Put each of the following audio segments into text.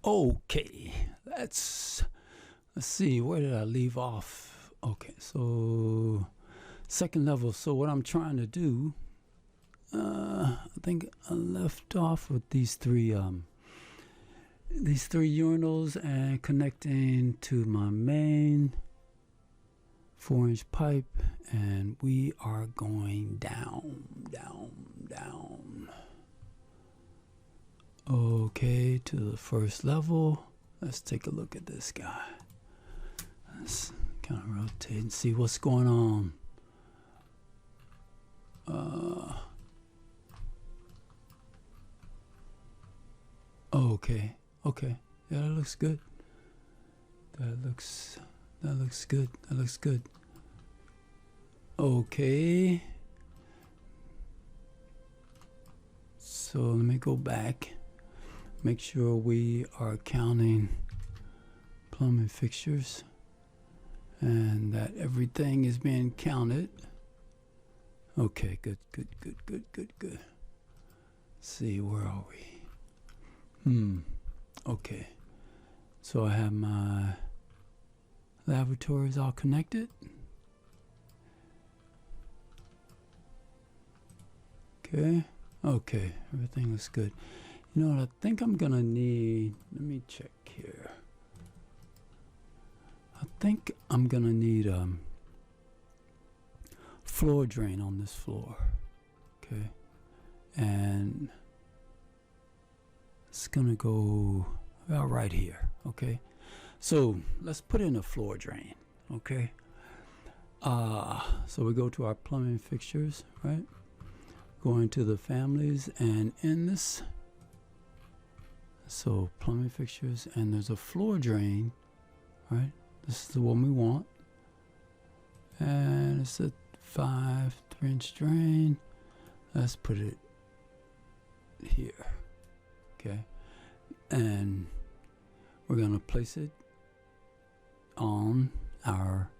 Okay, let's see, where did I leave off? Okay, so second level. So what I'm trying to do, I think I left off with these three urinals and connecting to my main 4-inch pipe, and we are going down. Okay, to the first level. Let's take a look at this guy. Let's kind of rotate and see what's going on. Okay, yeah, that looks good. That looks good. Okay, so let me go back, make sure we are counting plumbing fixtures and that everything is being counted. Okay, good. Let's see, where are we? Okay, so I have my lavatories all connected. Okay, everything looks good. You know what I think I'm gonna need? Let me check here. I think I'm gonna need floor drain on this floor. Okay, and it's gonna go about right here. Okay, so let's put in a floor drain. Okay, so we go to our plumbing fixtures, right? Going to the families, and in this, so plumbing fixtures, and there's a floor drain, right? This is the one we want, and it's a 3-inch drain. Let's put it here. Okay, and we're gonna place it on our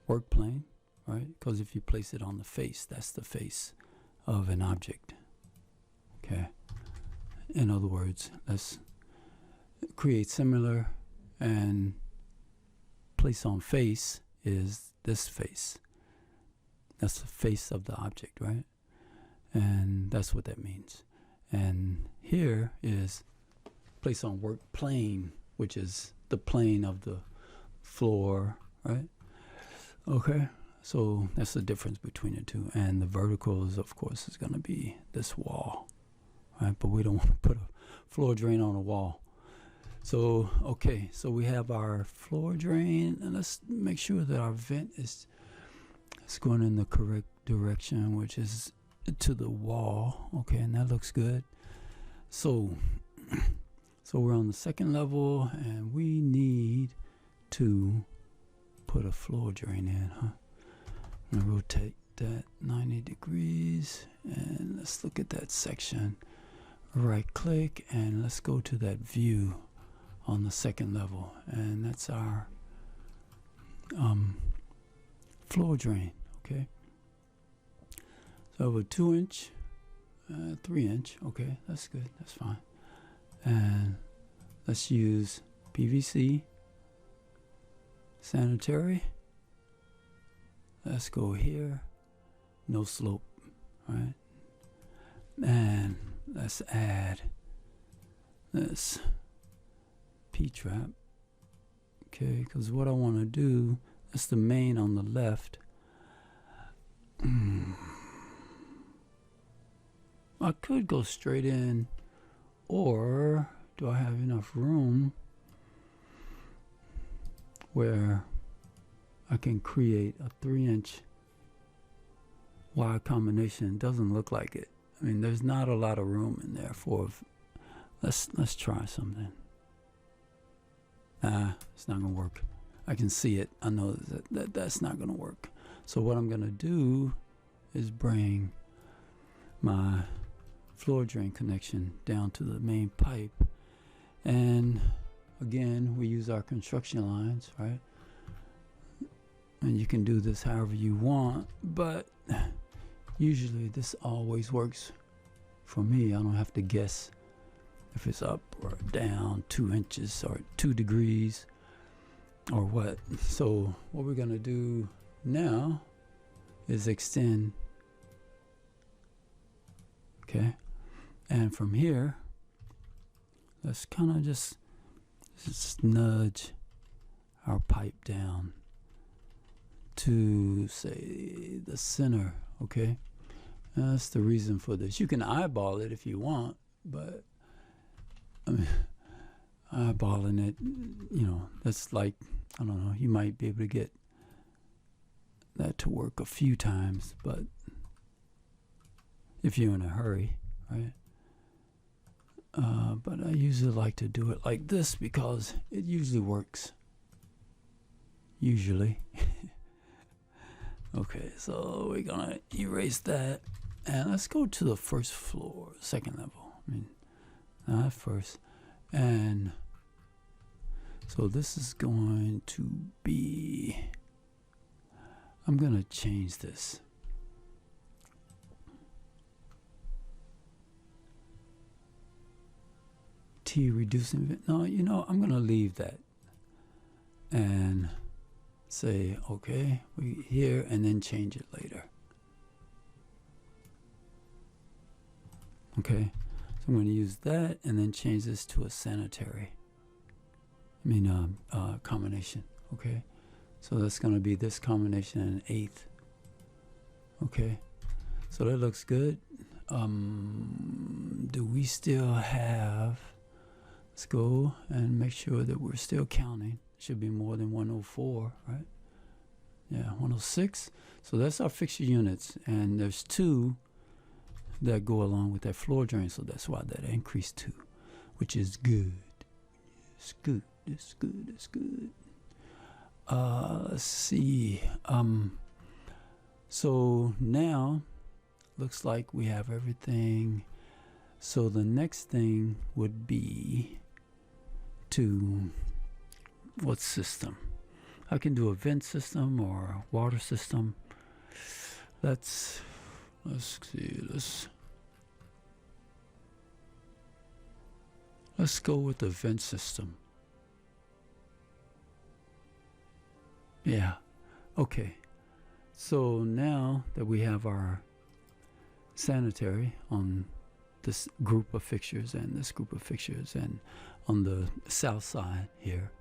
work plane, right? Because if you place it on the face, that's the face of an object. Okay, in other words, let's create similar, and place on face is this face. That's the face of the object, right? And that's what that means. And here is place on work plane, which is the plane of the floor, right? Okay, so that's the difference between the two. And the verticals, of course, is going to be this wall, right? But we don't want to put a floor drain on a wall. So, okay, so we have our floor drain, and let's make sure that our vent is going in the correct direction, which is to the wall. Okay, and that looks good. So we're on the second level, and we need to put a floor drain in, huh? I'm gonna rotate that 90 degrees, and let's look at that section. Right click, and let's go to that view on the second level, and that's our floor drain. Okay, so I have a 2-inch, 3-inch. Okay, that's good, that's fine. And let's use PVC sanitary. Let's go here, no slope, right? And let's add this P-trap. Okay, because what I want to do, that's the main on the left. I could go straight in, or do I have enough room where I can create a 3-inch wire combination? It doesn't look like it. I mean, there's not a lot of room in there for. Let's try something. It's not gonna work. I can see it. I know that's not gonna work. So what I'm gonna do is bring my floor drain connection down to the main pipe, and again we use our construction lines, right? And you can do this however you want, but usually this always works for me. I don't have to guess if it's up or down 2 inches or 2 degrees or what. So what we're going to do now is extend, okay, and from here let's kind of just nudge our pipe down to, say, the center, okay. That's the reason for this. You can eyeball it if you want, but I mean, eyeballing it, you know, that's like, I don't know, you might be able to get that to work a few times, but if you're in a hurry, right? But I usually like to do it like this because it usually works. Usually. Okay, so we're gonna erase that, and let's go to the first floor, second level. I mean, not first. And so this is going to be, I'm gonna change this. T reducing, no, you know, I'm gonna leave that and say, okay, we here, and then change it later. Okay, so I'm going to use that and then change this to a sanitary. Combination. Okay, so that's going to be this combination and an 1/8. Okay, so that looks good. Do we still have? Let's go and make sure that we're still counting. Should be more than 104, right? Yeah, 106. So that's our fixture units, and there's 2 that go along with that floor drain, so that's why that increased 2, which is good. It's good. It's good. It's good. Let's see. So now looks like we have everything. So the next thing would be to, what system? I can do a vent system or a water system. Let's see. Let's go with the vent system. Yeah. Okay. So now that we have our sanitary on this group of fixtures and this group of fixtures, and on the south side here,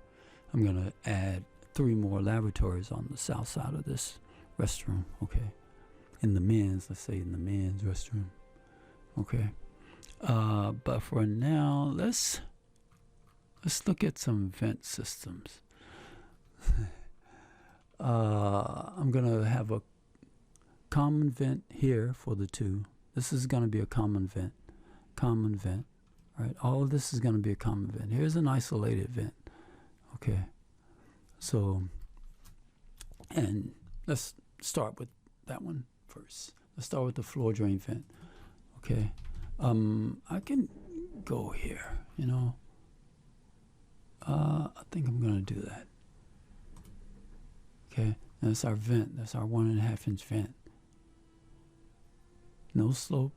I'm going to add 3 more lavatories on the south side of this restroom, okay? In the men's, let's say in the men's restroom, okay? But for now, let's look at some vent systems. I'm going to have a common vent here for the 2. This is going to be a common vent, right? All of this is going to be a common vent. Here's an isolated vent, okay? So, and let's start with that one first. Let's start with the floor drain vent, okay? I can go here, you know. I think I'm going to do that. Okay, that's our vent. That's our 1.5 inch vent. No slope.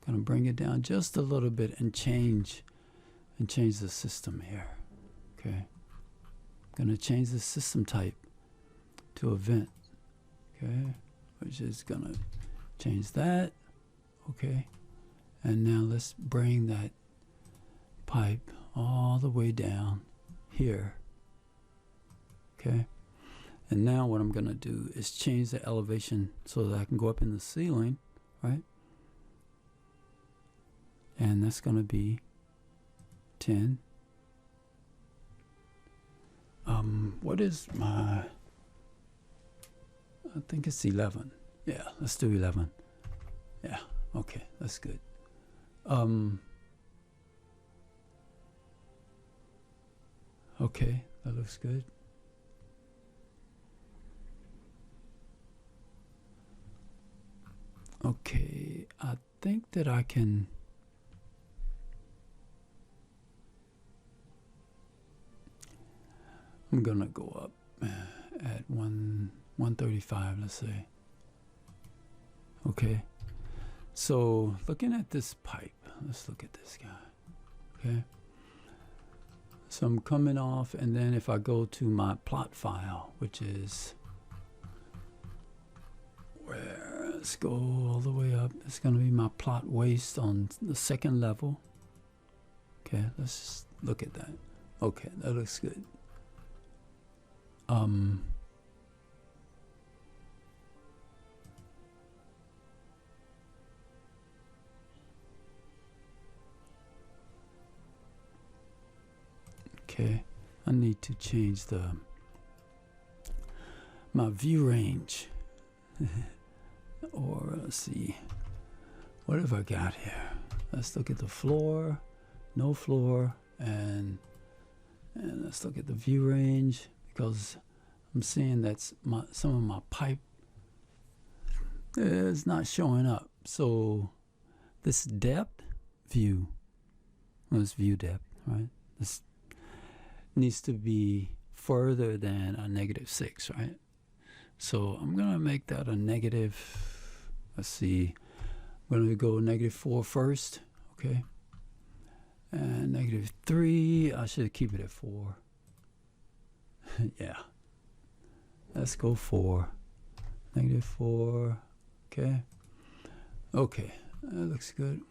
Gonna bring it down just a little bit and change the system here. Okay. Gonna change the system type to a vent. Okay, which is gonna change that. Okay, and now let's bring that pipe all the way down here. Okay, and now what I'm gonna do is change the elevation so that I can go up in the ceiling, right? And that's gonna be 10. What is my, I think it's 11. Yeah, let's do 11. Yeah, okay, that's good. Okay, that looks good. Okay, I think that I can, I'm gonna go up at 135, let's say. Okay, so looking at this pipe, let's look at this guy. Okay. So I'm coming off, and then if I go to my plot file, which is where, let's go all the way up. It's going to be my plot waste on the second level. Okay, let's just look at that. Okay, that looks good. Okay, I need to change my view range. Or let's see, what have I got here? Let's look at the floor, no floor, and let's look at the view range, because I'm seeing that's some of my pipe is not showing up. So this depth view, well, it's view depth, right? This needs to be further than a -6, right? So I'm gonna make that a negative. Let's see, I'm gonna go -4 first, okay? And -3, I should keep it at 4. Yeah, let's go 4. -4, okay? Okay, that looks good.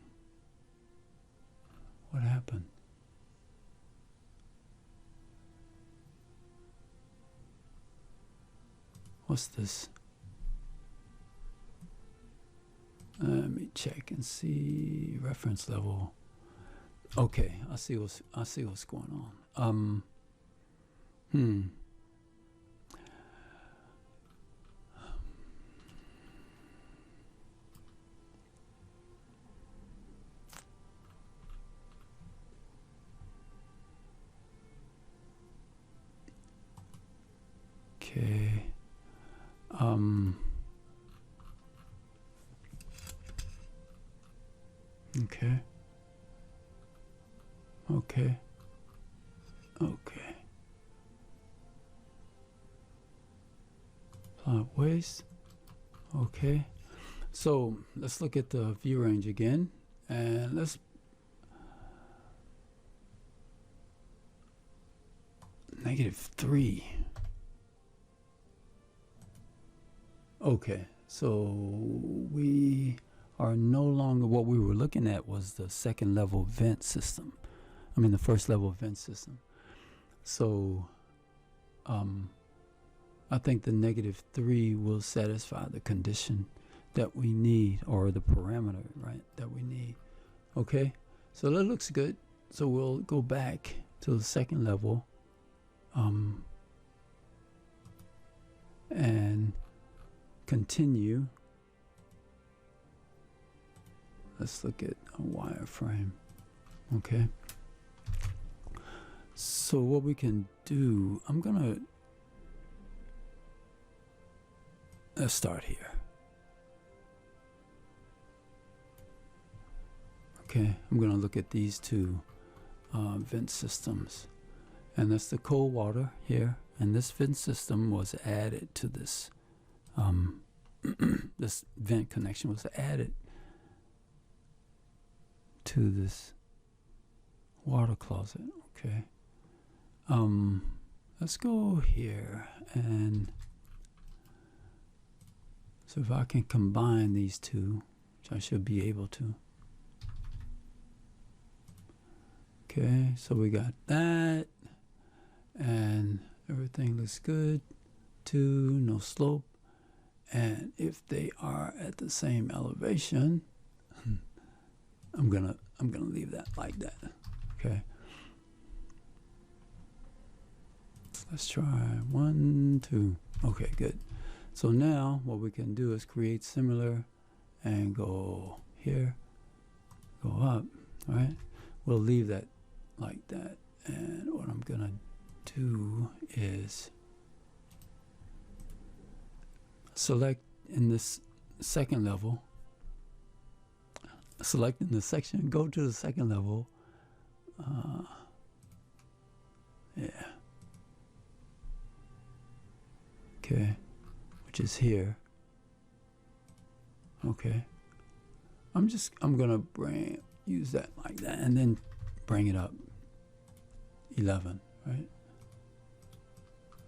What happened? What's this? Let me check and see reference level. Okay, I see what's going on. Okay. Okay. Okay. Okay. Plot waste. Okay. So let's look at the view range again, and let's -3. Okay, so we are no longer, what we were looking at was the second level vent system. I mean the first level vent system. So I think the -3 will satisfy the condition that we need, or the parameter, right, that we need. Okay, so that looks good. So we'll go back to the second level and continue. Let's look at a wireframe. Okay, so what we can do, let's start here. Okay, I'm gonna look at these two vent systems, and that's the cold water here, and this vent system was added to this this vent connection was added to this water closet. Okay, let's go here, and so if I can combine these two, which I should be able to. Okay, so we got that, and everything looks good. 2, no slope, and if they are at the same elevation, I'm gonna leave that like that. Okay, let's try 1, 2. Okay, good. So now what we can do is create similar and go here, go up, right? We'll leave that like that, and what I'm gonna do is select in this second level, select in the section, go to the second level, yeah, okay, which is here. Okay, I'm gonna bring, use that like that, and then bring it up 11, right?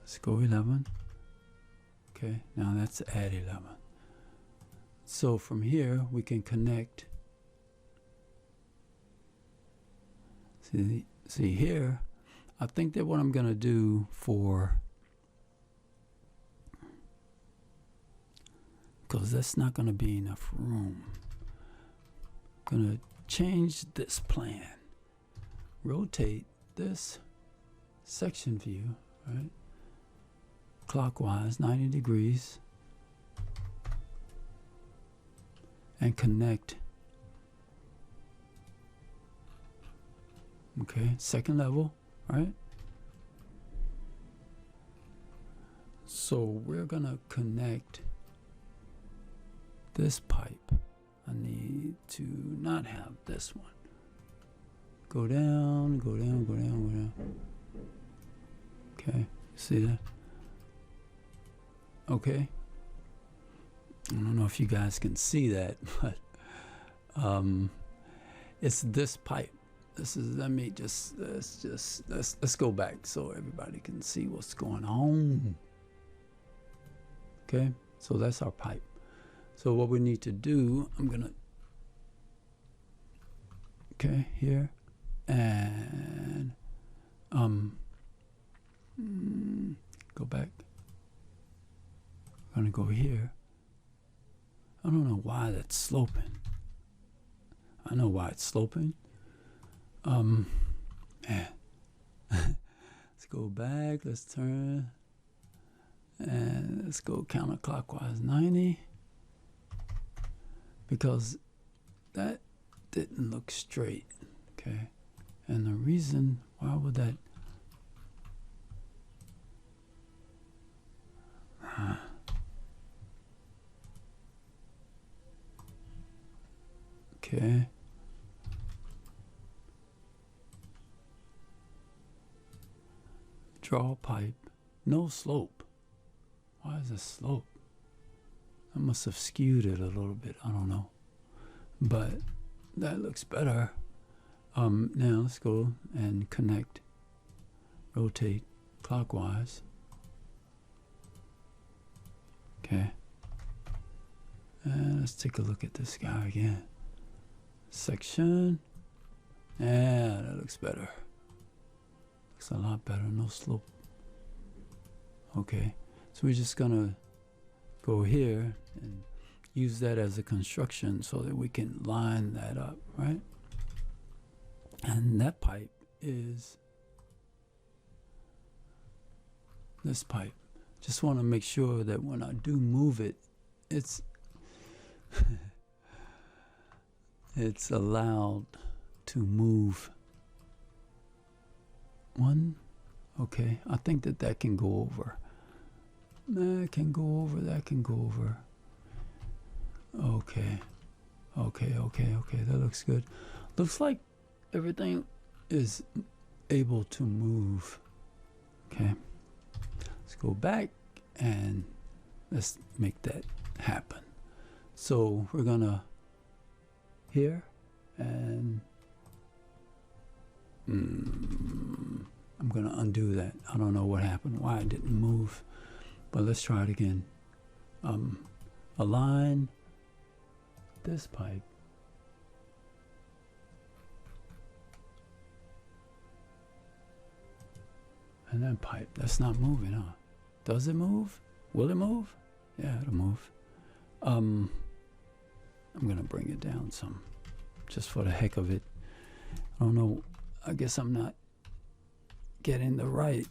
Let's go 11. Okay, now that's add 11. So from here we can connect. See here, I think that what I'm gonna do for, because that's not gonna be enough room, I'm gonna change this plan, rotate this section view, right, clockwise 90 degrees, and connect. Okay, second level, right? So we're gonna connect this pipe. I need to not have this one. Go down, go down, go down, go down. Okay, see that? Okay. I don't know if you guys can see that, but it's this pipe. This is, let's go back so everybody can see what's going on. Okay, so that's our pipe. So what we need to do, I'm gonna, okay, here, and go back. I'm gonna go here. I don't know why that's sloping. I know why it's sloping. Man. Let's go back, let's turn, and let's go counterclockwise 90, because that didn't look straight, okay? And the reason, why would that, okay. Draw pipe, no slope. Why is this slope? I must have skewed it a little bit, I don't know. But that looks better. Now let's go and connect, rotate clockwise. Okay. And let's take a look at this guy again. Section. Yeah, that looks better. Looks a lot better, no slope. Okay, so we're just gonna go here and use that as a construction so that we can line that up, right? And that pipe is this pipe. Just want to make sure that when I do move it, it's it's allowed to move. One, okay, I think that can go over. That can go over, that can go over. Okay, that looks good. Looks like everything is able to move. Okay, let's go back and let's make that happen. So we're gonna here and I'm gonna undo that. I don't know what happened, why it didn't move, but let's try it again. Align this pipe and that pipe. That's not moving, huh? Does it move? Will it move? Yeah, it'll move. I'm gonna bring it down some, just for the heck of it. I don't know, I guess I'm not getting the right,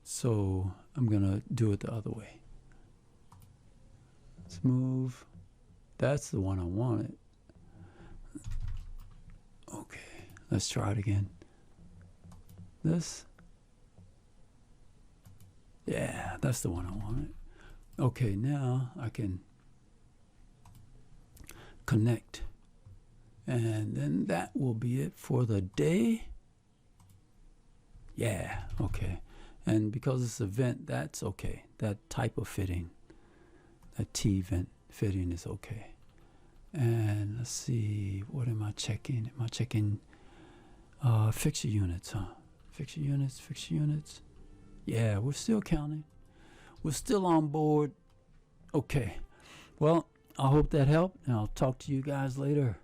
so I'm gonna do it the other way. Let's move. That's the one I wanted. Okay, let's try it again. This. Yeah, that's the one I wanted. Okay, now I can connect. And then that will be it for the day. Yeah, okay. And because it's a vent, that's okay. That type of fitting, that T vent fitting is okay. And Let's see, what am I checking? Am I checking fixture units, huh? Fixture units. Yeah, we're still counting. We're still on board. Okay. Well, I hope that helped, and I'll talk to you guys later.